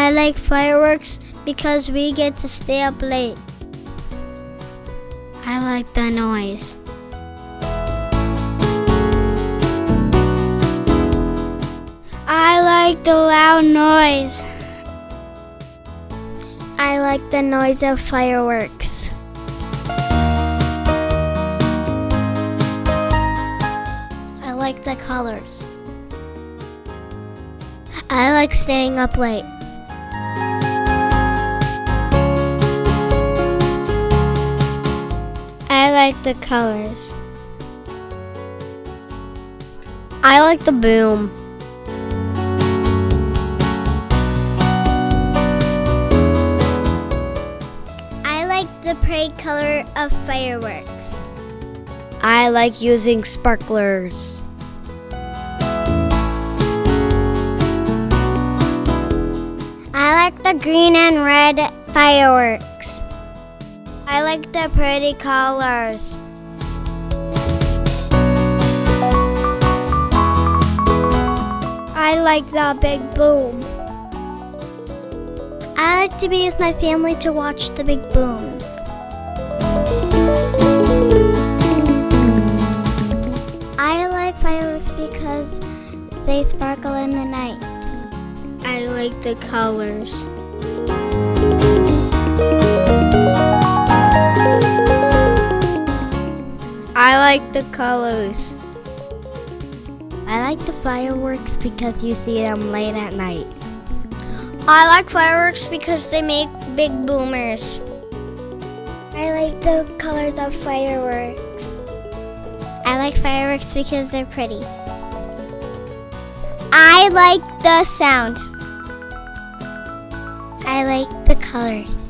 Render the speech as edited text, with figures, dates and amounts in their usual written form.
I like fireworks because we get to stay up late. I like the noise. I like the loud noise. I like the noise of fireworks. I like the colors. I like staying up late. I like the colors. I like the boom. I like the bright color of fireworks. I like using sparklers. I like the green and red fireworks. I like the pretty colors. I like the big boom. I like to be with my family to watch the big booms. I like fireworks because they sparkle in the night. I like the colors. I like the colors. I like the fireworks because you see them late at night. I like fireworks because they make big boomers. I like the colors of fireworks. I like fireworks because they're pretty. I like the sound. I like the colors.